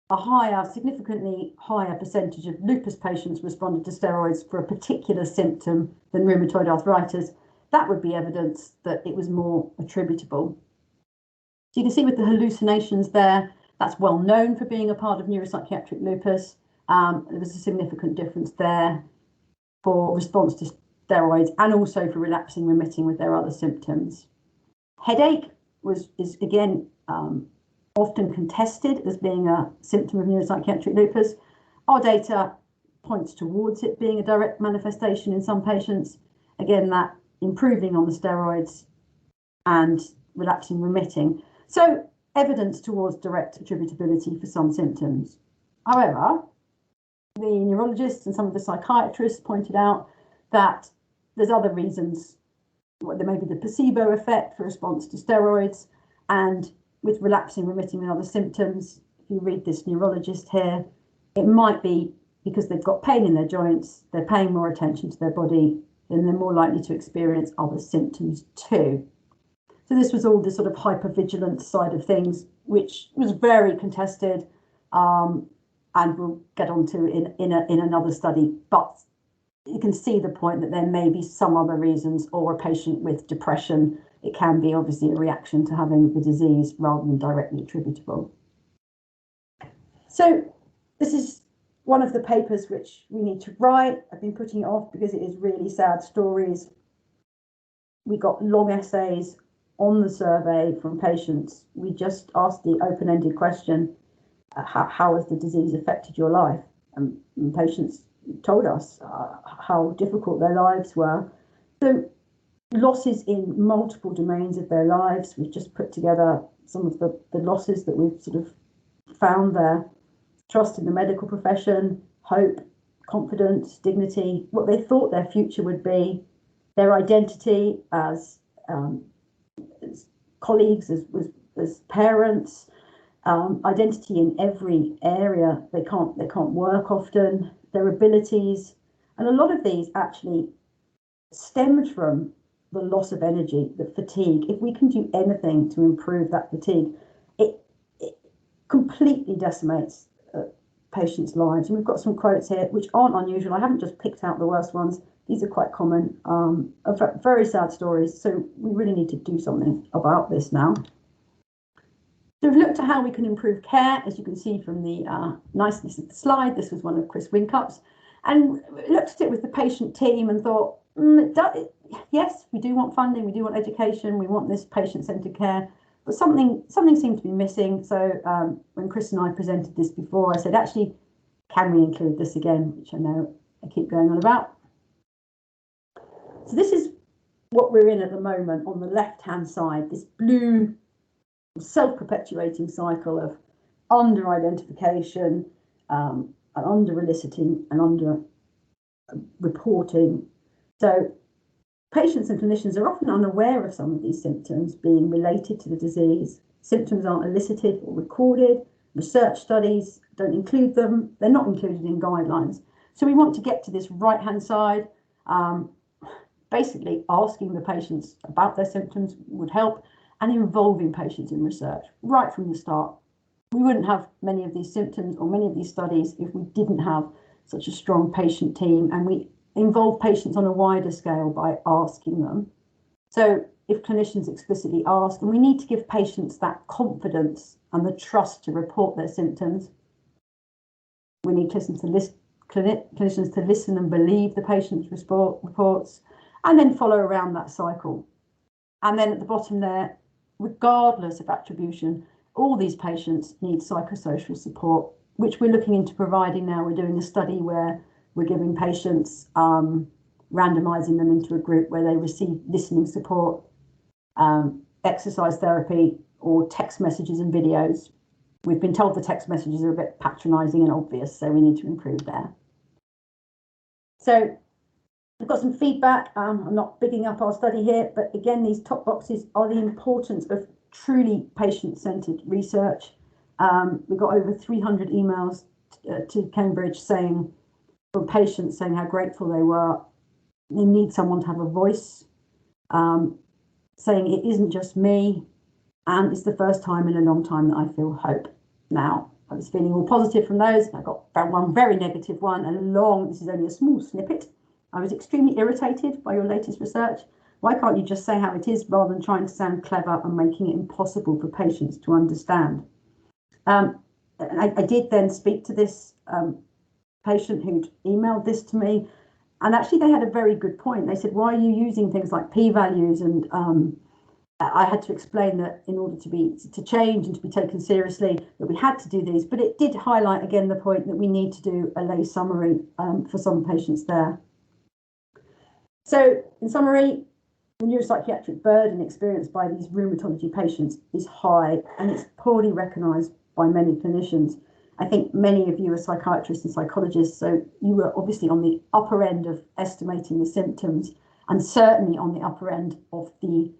Speaker 2: a significantly higher percentage of lupus patients responded to steroids for a particular symptom than rheumatoid arthritis, that would be evidence that it was more attributable. So you can see with the hallucinations there, that's well known for being a part of neuropsychiatric lupus. There was a significant difference there for response to steroids and also for relapsing, remitting with their other symptoms. Headache is again often contested as being a symptom of neuropsychiatric lupus. Our data points towards it being a direct manifestation in some patients. Again, that improving on the steroids and relapsing, remitting. So evidence towards direct attributability for some symptoms. However, the neurologists and some of the psychiatrists pointed out that there's other reasons. There may be the placebo effect for response to steroids, and with relapsing, remitting with other symptoms, if you read this neurologist here, it might be because they've got pain in their joints, they're paying more attention to their body, then they're more likely to experience other symptoms too. So this was all the sort of hypervigilance side of things, which was very contested, and we'll get onto in another study. But you can see the point that there may be some other reasons, or a patient with depression, it can be obviously a reaction to having the disease rather than directly attributable. So this is one of the papers which we need to write. I've been putting it off because it is really sad stories. We got long essays on the survey from patients. We just asked the open-ended question, how has the disease affected your life? And patients told us how difficult their lives were. So losses in multiple domains of their lives. We've just put together some of the losses that we've sort of found there. Trust in the medical profession, hope, confidence, dignity, what they thought their future would be, their identity as colleagues, as parents, identity in every area. They can't work often, their abilities, and a lot of these actually stemmed from the loss of energy, the fatigue. If we can do anything to improve that fatigue, it completely decimates patients' lives. And we've got some quotes here which aren't unusual. I haven't just picked out the worst ones. These are quite common, very sad stories. So we really need to do something about this now. So we've looked at how we can improve care. As you can see from the niceness of the slide, this was one of Chris Winkup's, and looked at it with the patient team and thought, yes, we do want funding, we do want education, we want this patient-centered care, but something seemed to be missing. So when Chris and I presented this before, I said, actually, can we include this again, which I know I keep going on about. So this is what we're in at the moment on the left-hand side, this blue self-perpetuating cycle of under-identification, and under-eliciting and under-reporting. So patients and clinicians are often unaware of some of these symptoms being related to the disease. Symptoms aren't elicited or recorded, research studies don't include them. They're not included in guidelines. So we want to get to this right-hand side. Basically asking the patients about their symptoms would help, and involving patients in research right from the start. We wouldn't have many of these symptoms or many of these studies if we didn't have such a strong patient team, and we involve patients on a wider scale by asking them. So if clinicians explicitly ask, and we need to give patients that confidence and the trust to report their symptoms. We need clinicians to listen and believe the patient's reports, and then follow around that cycle. And then at the bottom there, regardless of attribution, all these patients need psychosocial support, which we're looking into providing now. We're doing a study where we're giving patients, randomizing them into a group where they receive listening support, exercise therapy, or text messages and videos. We've been told the text messages are a bit patronizing and obvious, so we need to improve there. So we've got some feedback. I'm not bigging up our study here, but again, these top boxes are the importance of truly patient-centered research. We got over 300 emails to Cambridge saying, from patients saying how grateful they were. They need someone to have a voice, saying it isn't just me, and it's the first time in a long time that I feel hope. Now, I was feeling all positive from those. I got one very negative one, and this is only a small snippet. I was extremely irritated by your latest research. Why can't you just say how it is rather than trying to sound clever and making it impossible for patients to understand? I did then speak to this patient who'd emailed this to me, and actually they had a very good point. They said, why are you using things like p-values? And I had to explain that in order to change and to be taken seriously, that we had to do these, but it did highlight again the point that we need to do a lay summary for some patients there. So in summary, the neuropsychiatric burden experienced by these rheumatology patients is high, and it's poorly recognised by many clinicians. I think many of you are psychiatrists and psychologists, so you were obviously on the upper end of estimating the symptoms, and certainly on the upper end of the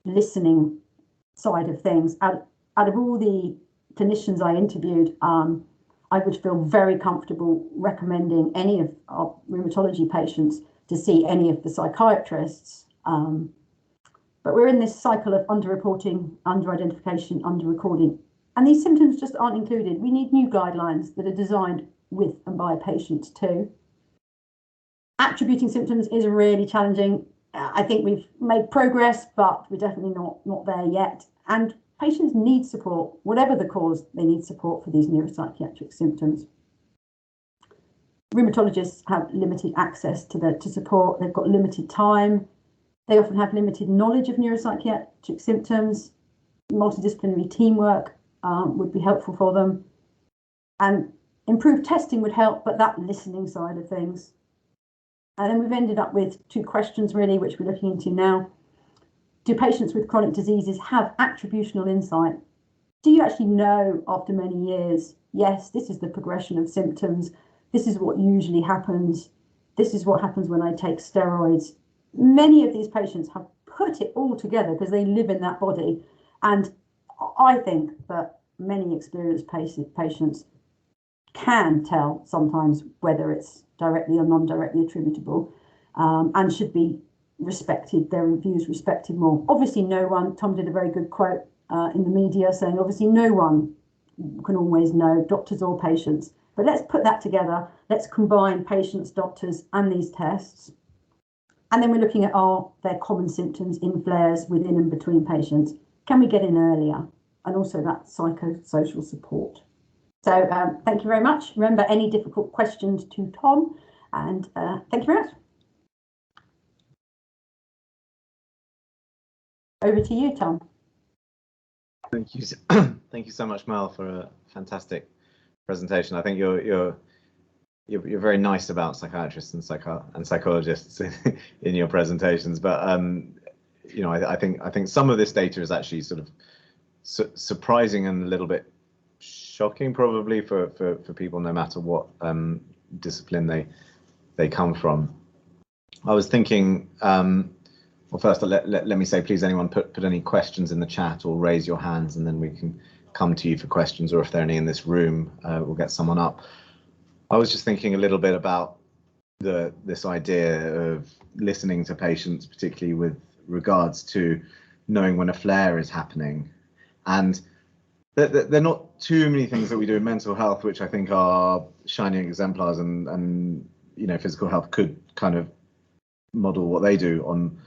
Speaker 2: listening side of things. Out of all the clinicians I interviewed, I would feel very comfortable recommending any of our rheumatology patients to see any of the psychiatrists. But we're in this cycle of underreporting, under-identification, under-recording, and these symptoms just aren't included. We need new guidelines that are designed with and by patients too. Attributing symptoms is really challenging. I think we've made progress, but we're definitely not there yet. And patients need support, whatever the cause, they need support for these neuropsychiatric symptoms. Rheumatologists have limited access to support. They've got limited time. They often have limited knowledge of neuropsychiatric symptoms. Multidisciplinary teamwork would be helpful for them. And improved testing would help, but that listening side of things. And then we've ended up with two questions really, which we're looking into now. Do patients with chronic diseases have attributional insight? Do you actually know after many years, yes, this is the progression of symptoms. This is what usually happens. This is what happens when I take steroids. Many of these patients have put it all together because they live in that body. And I think that many experienced patients can tell sometimes whether it's directly or non-directly attributable, and should be respected, their views respected more. Obviously no one, Tom did a very good quote in the media saying, obviously no one can always know, doctors or patients. But let's put that together. Let's combine patients, doctors, and these tests. And then we're looking at their common symptoms in flares within and between patients. Can we get in earlier? And also that psychosocial support. So thank you very much. Remember, any difficult questions to Tom, and thank you very much. Over to you, Tom.
Speaker 1: Thank you. Thank you so much, Mel, for a fantastic presentation. I think you're very nice about psychiatrists and psychologists in your presentations, but you know, I think some of this data is actually sort of surprising and a little bit shocking, probably for people, no matter what discipline they come from. I was thinking, well, first let me say, please, anyone put any questions in the chat or raise your hands, and then we can come to you for questions, or if there are any in this room, we'll get someone up. I was just thinking a little bit about this idea of listening to patients, particularly with regards to knowing when a flare is happening. And there are not too many things that we do in mental health which I think are shining exemplars, and you know, physical health could kind of model what they do on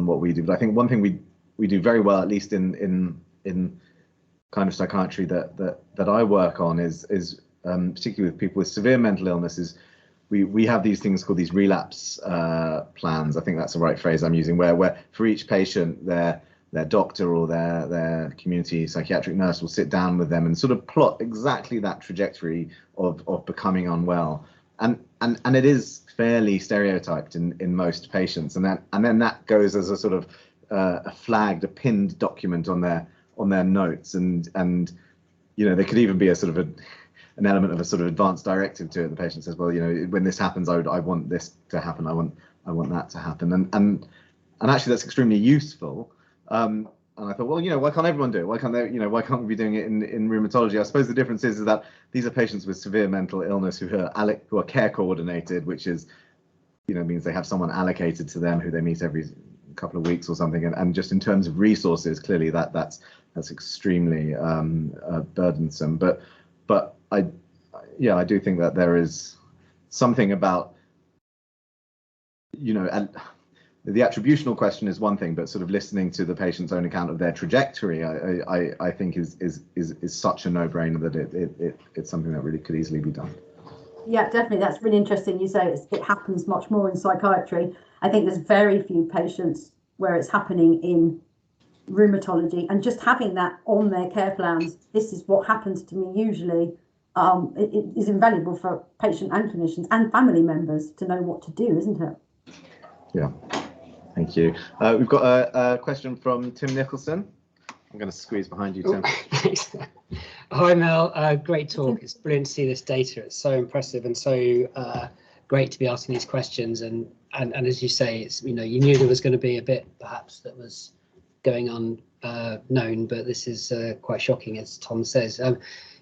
Speaker 1: what we do. But I think one thing we do very well, at least in kind of psychiatry that I work on, is particularly with people with severe mental illnesses, we have these things called these relapse plans. I think that's the right phrase I'm using, where for each patient, their doctor or their community psychiatric nurse will sit down with them and sort of plot exactly that trajectory of becoming unwell. And it is fairly stereotyped in most patients, and then that goes as a sort of a pinned document on their notes, and you know, there could even be a sort of an element of a sort of advanced directive to it. The patient says, well, you know, when this happens, I want this to happen, I want that to happen, and actually that's extremely useful. And I thought, well, you know, why can't everyone do it? Why can't they, you know, why can't we be doing it in rheumatology? I suppose the difference is that these are patients with severe mental illness who are care coordinated, which is, you know, means they have someone allocated to them who they meet every couple of weeks or something. And just in terms of resources, clearly that's extremely burdensome. But I do think that there is something about, you know, and the attributional question is one thing, but sort of listening to the patient's own account of their trajectory, I think is such a no-brainer that it's something that really could easily be done.
Speaker 2: Yeah, definitely. That's really interesting. You say it happens much more in psychiatry. I think there's very few patients where it's happening in rheumatology, and just having that on their care plans, this is what happens to me usually, it is invaluable for patient and clinicians and family members to know what to do, isn't it?
Speaker 1: Yeah. Thank you. We've got a question from Tim Nicholson. I'm going to squeeze behind you, Tim.
Speaker 3: Thanks. Hi, Mel. Great talk. It's brilliant to see this data. It's so impressive and so great to be asking these questions. And as you say, it's, you know, you knew there was going to be a bit perhaps that was going unknown, but this is quite shocking, as Tom says.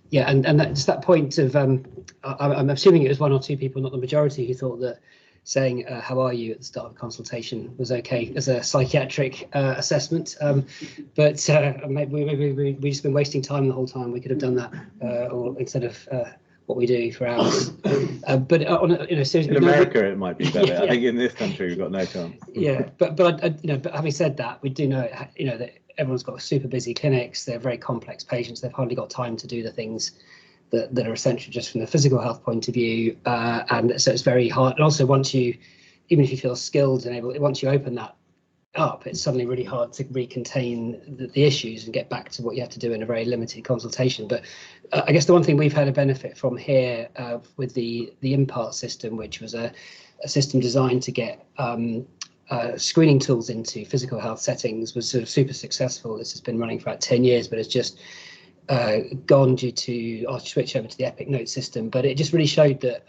Speaker 3: Yeah, and that's that point of I'm assuming it was one or two people, not the majority, who thought that saying how are you at the start of a consultation was okay as a psychiatric assessment, but maybe we've just been wasting time the whole time. We could have done that or instead of what we do for hours. But on a, you know, seriously,
Speaker 1: in America it might be better.
Speaker 3: Yeah.
Speaker 1: I think in this country we've got no chance.
Speaker 3: Yeah, but you know, but having said that, we do know, you know, that everyone's got super busy clinics. They're very complex patients. They've hardly got time to do the things that are essential just from the physical health point of view, and so it's very hard. And also, once you, even if you feel skilled and able, once you open that up, it's suddenly really hard to recontain the issues and get back to what you have to do in a very limited consultation. But I guess the one thing we've had a benefit from here with the IMPART system, which was a system designed to get screening tools into physical health settings, was sort of super successful. This has been running for about 10 years, but it's just gone due to our switch over to the Epic Note system. But it just really showed that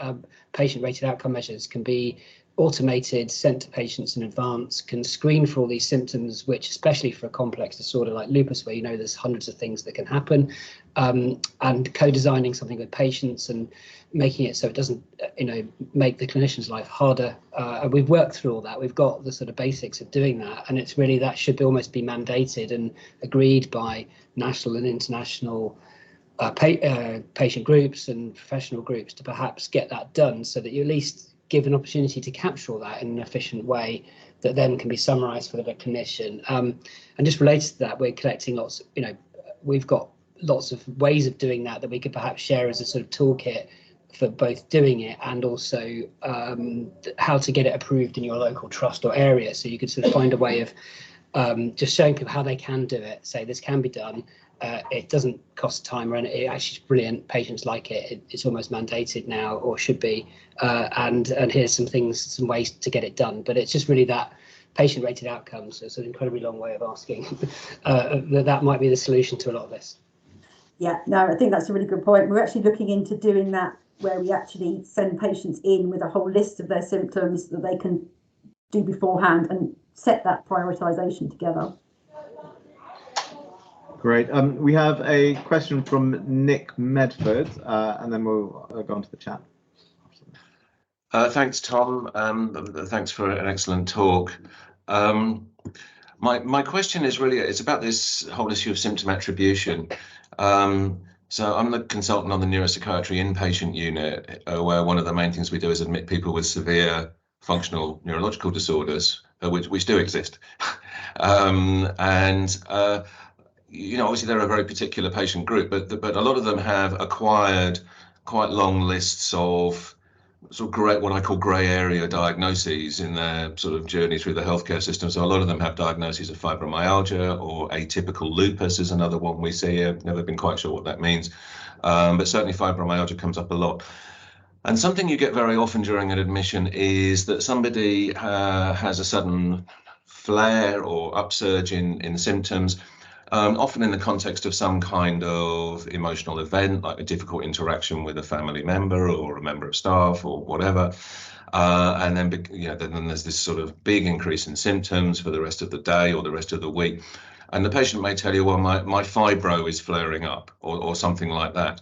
Speaker 3: patient-rated outcome measures can be automated, sent to patients in advance, can screen for all these symptoms, which, especially for a complex disorder like lupus, where you know there's hundreds of things that can happen, and co-designing something with patients and making it so it doesn't, you know, make the clinician's life harder. And we've worked through all that. We've got the sort of basics of doing that, and it's really, that should almost be mandated and agreed by national and international patient groups and professional groups to perhaps get that done, so that you at least give an opportunity to capture all that in an efficient way that then can be summarised for the clinician. And just related to that, we're collecting lots, you know, we've got lots of ways of doing that we could perhaps share as a sort of toolkit for both doing it and also how to get it approved in your local trust or area. So you could sort of find a way of just showing people how they can do it, say this can be done. It doesn't cost time or anything. It actually is brilliant. Patients like it. It's almost mandated now, or should be. And here's some things, some ways to get it done. But it's just really that patient-rated outcomes. So it's an incredibly long way of asking that might be the solution to a lot of this.
Speaker 2: Yeah, no, I think that's a really good point. We're actually looking into doing that, where we actually send patients in with a whole list of their symptoms that they can do beforehand and set that prioritisation together.
Speaker 1: Great. We have a question from Nick Medford, and then we'll go on to the chat.
Speaker 4: Thanks, Tom. Thanks for an excellent talk. My question is really, it's about this whole issue of symptom attribution. So I'm the consultant on the neuropsychiatry inpatient unit, where one of the main things we do is admit people with severe functional neurological disorders, which do exist. You know, obviously they're a very particular patient group, but a lot of them have acquired quite long lists of sort of what I call grey area diagnoses in their sort of journey through the healthcare system. So a lot of them have diagnoses of fibromyalgia, or atypical lupus is another one we see. I've never been quite sure what that means, but certainly fibromyalgia comes up a lot. And something you get very often during an admission is that somebody has a sudden flare or upsurge in symptoms, often in the context of some kind of emotional event, like a difficult interaction with a family member or a member of staff or whatever. And then, then there's this sort of big increase in symptoms for the rest of the day or the rest of the week. And the patient may tell you, well, my fibro is flaring up, or something like that.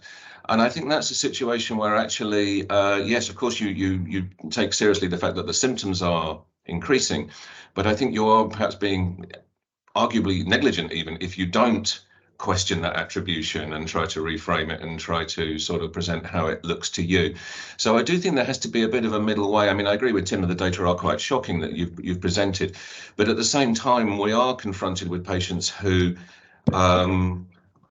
Speaker 4: And I think that's a situation where actually, yes, of course, you take seriously the fact that the symptoms are increasing, but I think you are perhaps being arguably negligent even if you don't question that attribution and try to reframe it and try to sort of present how it looks to you. So I do think there has to be a bit of a middle way. I mean, I agree with Tim that the data are quite shocking that you've presented, but at the same time, we are confronted with patients who,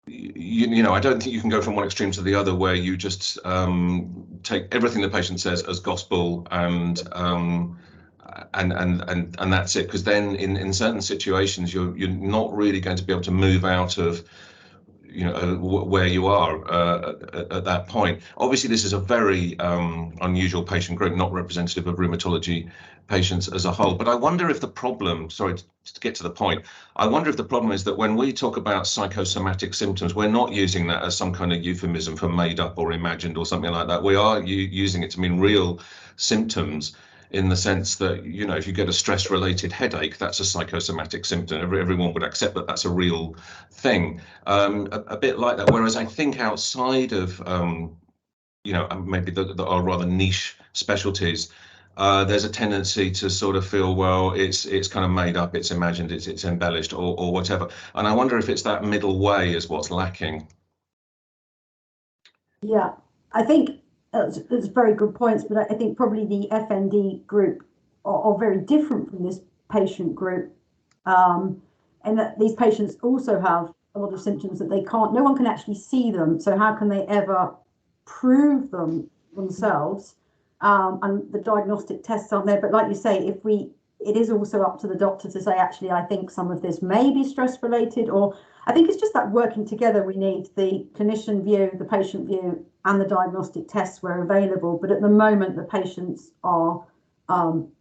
Speaker 4: you know, I don't think you can go from one extreme to the other where you just take everything the patient says as gospel and that's it, because then in certain situations you're not really going to be able to move out of, you know, where you are at that point. Obviously, this is a very unusual patient group, not representative of rheumatology patients as a whole. But I wonder if the problem, sorry, to get to the point, I wonder if the problem is that when we talk about psychosomatic symptoms, we're not using that as some kind of euphemism for made up or imagined or something like that. We are using it to mean real symptoms, in the sense that, you know, if you get a stress-related headache, that's a psychosomatic symptom. Everyone would accept that that's a real thing. A bit like that. Whereas I think outside of, you know, maybe the are rather niche specialties, there's a tendency to sort of feel, well, it's kind of made up, it's imagined, it's embellished, or whatever. And I wonder if it's that middle way is what's lacking.
Speaker 2: Yeah, I think that's very good points, but I think probably the FND group are very different from this patient group, and that these patients also have a lot of symptoms that no one can actually see them. So how can they ever prove them themselves? And the diagnostic tests aren't there. But like you say, it is also up to the doctor to say, actually, I think some of this may be stress related, or I think it's just that working together. We need the clinician view, the patient view, and the diagnostic tests where available. But at the moment, the patients are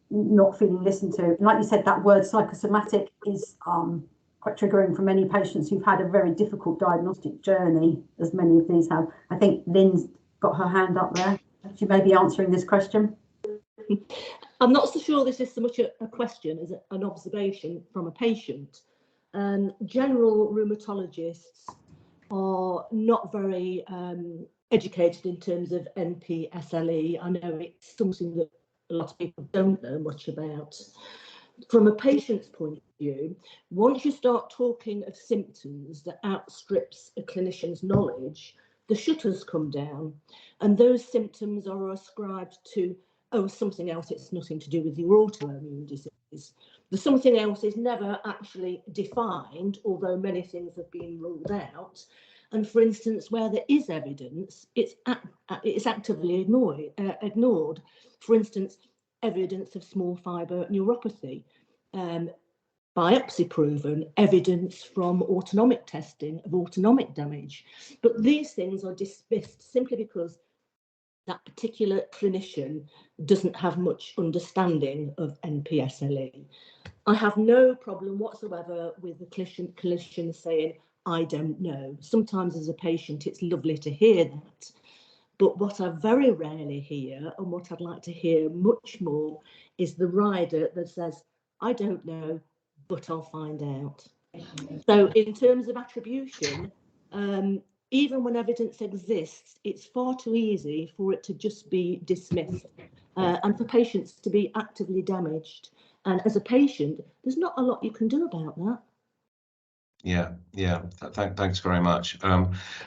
Speaker 2: not feeling listened to. And like you said, that word psychosomatic is quite triggering for many patients who've had a very difficult diagnostic journey, as many of these have. I think Lynn's got her hand up there. She may be answering this question.
Speaker 5: I'm not so sure this is so much a question as an observation from a patient. General rheumatologists are not very educated in terms of NP-SLE. I know it's something that a lot of people don't know much about. From a patient's point of view, once you start talking of symptoms that outstrips a clinician's knowledge, the shutters come down, and those symptoms are ascribed to, oh, something else, it's nothing to do with your autoimmune disease. The something else is never actually defined, although many things have been ruled out. And for instance, where there is evidence, it's actively ignored. For instance, evidence of small fibre neuropathy, biopsy proven evidence from autonomic testing of autonomic damage. But these things are dismissed simply because that particular clinician doesn't have much understanding of NP-SLE. I have no problem whatsoever with the clinician saying, I don't know. Sometimes as a patient, it's lovely to hear that. But what I very rarely hear, and what I'd like to hear much more, is the rider that says, I don't know, but I'll find out. So in terms of attribution, even when evidence exists, it's far too easy for it to just be dismissed and for patients to be actively damaged. And as a patient, there's not a lot you can do about that.
Speaker 4: Yeah. Thanks very much.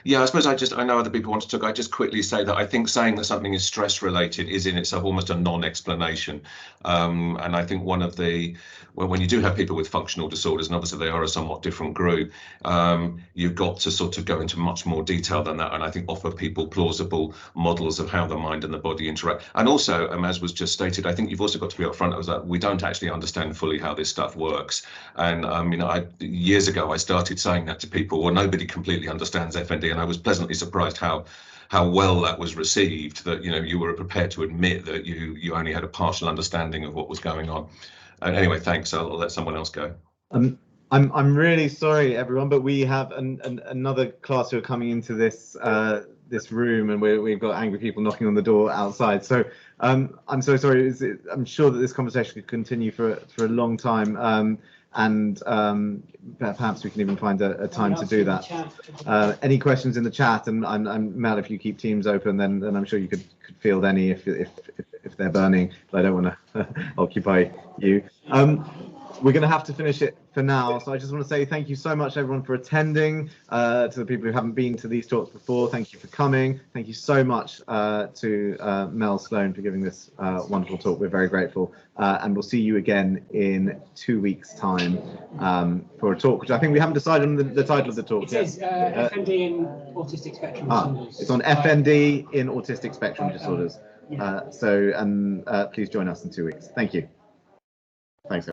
Speaker 4: Yeah, I suppose I know other people want to talk. I just quickly say that I think saying that something is stress related is in itself almost a non-explanation. And I think one of the, when you do have people with functional disorders, and obviously they are a somewhat different group, you've got to sort of go into much more detail than that. And I think offer people plausible models of how the mind and the body interact. And also, as was just stated, I think you've also got to be upfront of that we don't actually understand fully how this stuff works. And years ago, I started saying that to people, well, nobody completely understands FND, and I was pleasantly surprised how well that was received, that you were prepared to admit that you only had a partial understanding of what was going on. And anyway, thanks. I'll let someone else go.
Speaker 1: I'm really sorry, everyone, but we have another class who are coming into this this room, and we've got angry people knocking on the door outside. So I'm so sorry. I'm sure that this conversation could continue for a long time. And perhaps we can even find a time to do that. Any questions in the chat, and Mel, if you keep Teams open, then I'm sure you could field any if they're burning, but I don't want to occupy you. We're going to have to finish it for now, so I just want to say thank you so much, everyone, for attending. To the people who haven't been to these talks before, thank you for coming. Thank you so much to Mel Sloan for giving this wonderful talk. We're very grateful, and we'll see you again in 2 weeks' time for a talk, which I think we haven't decided on the title of the talk.
Speaker 3: It is FND in autistic spectrum disorders.
Speaker 1: It's on FND in autistic spectrum disorders. So please join us in 2 weeks. Thank you. Thanks.